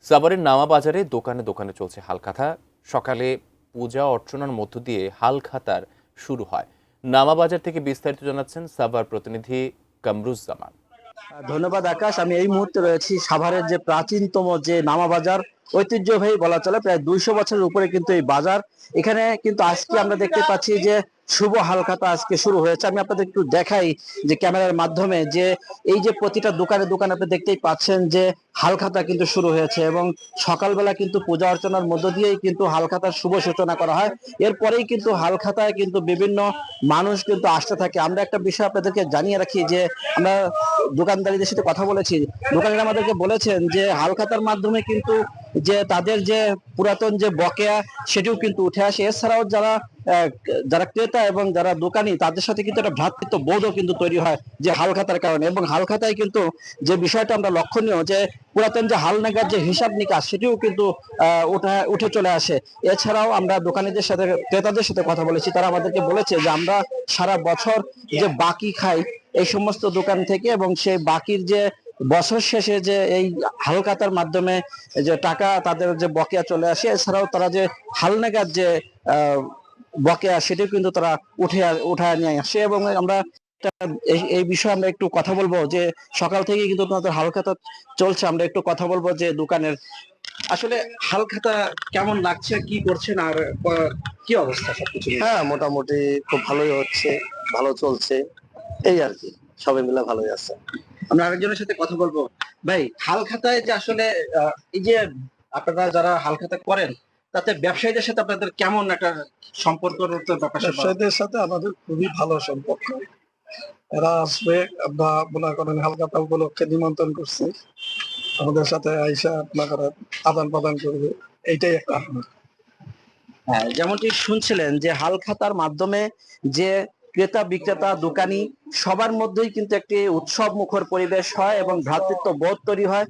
সাভারের নামা বাজারে দোকানে দোকানে চলছে হালখাতা। সকালে পূজা অর্চনার মধ্য দিয়ে হালখাতার শুরু হয়। নামা বাজার থেকে বিস্তারিত জানাচ্ছেন সাভার প্রতিনিধি কামরুজ্জামান। ধন্যবাদ আকাশ। আমি এই মুহূর্তে রয়েছি সাভারের যে প্রাচীনতম যে নামা বাজার, ঐতিহ্যবাহী বলা চলে, প্রায় 200 বছরের উপরে কিন্তু এই বাজার। এখানে কিন্তু আজকে আমরা দেখতে পাচ্ছি যে শুভ হালখাতা আজকে শুরু হয়েছে। আমি আপনাদের একটু দেখাই যে ক্যামেরার মাধ্যমে যে এই যে প্রতিটা দোকানে দোকানে আপনি দেখতেই পাচ্ছেন যে হালখাতা কিন্তু শুরু হয়েছে এবং সকালবেলা কিন্তু পূজা অর্চনার মধ্য দিয়েই কিন্তু হালখাতার শুভ সূচনা করা হয়। এরপরেই কিন্তু হালখাতায় কিন্তু বিভিন্ন মানুষ কিন্তু আসতে থাকে। আমরা একটা বিষয় আপনাদেরকে জানিয়ে রাখি যে আমরা দোকানদারীদের সাথে কথা বলেছি, দোকানিরা আমাদেরকে বলেছেন যে হালখাতার মাধ্যমে কিন্তু যে তাদের যে পুরাতন যে বকেয়া সেটিও কিন্তু উঠে আসে। এছাড়াও যারা যারা ক্রেতা এবং যারা দোকানি তাদের সাথে কিন্তু একটা ভ্রাতৃত্ব বোধও কিন্তু তৈরি হয় যে হালখাতার কারণে। এবং হালখাতায় কিন্তু যে বিষয়টা আমরা লক্ষণীয় যে পুরাতন যে হালনাগাদ যে হিসাব নিকাশ সেটিও কিন্তু উঠে চলে আসে। এছাড়াও আমরা দোকানিদের সাথে ক্রেতাদের সাথে কথা বলেছি, তারা আমাদেরকে বলেছে যে আমরা সারা বছর যে বাকি খাই এই সমস্ত দোকান থেকে, এবং সেই বাকির যে বছর শেষে যে এই হালখাতার মাধ্যমে যে টাকা তাদের যে বকেয়া চলে আসে, এছাড়াও তারা যে হালনাগাদ যে বকেয়া সেটিও কিন্তু তারা উঠায় নিয়ে আসে। এবং আমরা এই বিষয়ে আমরা একটু কথা বলবো যে সকাল থেকে কিন্তু তোমাদের হালখাতা চলছে। আমরা একটু কথা বলবো যে দোকানের আসলে হালখাতা কেমন লাগছে, কি করছেন, আর কি অবস্থা সবকিছু। হ্যাঁ, মোটামুটি খুব ভালোই হচ্ছে, ভালো চলছে, এই আর কি, সবাই মিলে ভালোই আছে। আমরা আরেকজনের সাথে কথা বলবো। ভাই, হালখাতায় যে আসলে এই যে আপনারা যারা হালখাতা করেন তাতে ব্যবসায়ীদের সাথে আপনাদের কেমন একটা সম্পর্ক ব্যাপার? ব্যবসায়ীদের সাথে আমাদের খুবই ভালো সম্পর্ক। এরা আসবে, আমরা মনে করেন হালখাতা উপলক্ষে নিমন্ত্রণ করছি, আমাদের সাথে আইসা মনে করেন আদান প্রদান করবে, এইটাই একটা আনন্দ। হ্যাঁ, যেমনটি শুনছিলেন যে হালখাতার মাধ্যমে যে ক্রেতা বিক্রেতা দোকানি সবার মধ্যেই কিন্তু একটি উৎসব মুখর পরিবেশ হয় এবং ভ্রাতৃত্ব বোধ তৈরি হয়।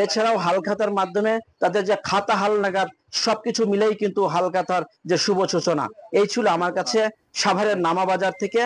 এছাড়াও হালখাতার মাধ্যমে তাদের যে খাতা হালনাগাদ সবকিছু মিলেই কিন্তু হালখাতার যে শুভ সূচনা। এই ছিল আমার কাছে সাভারের নামা বাজার থেকে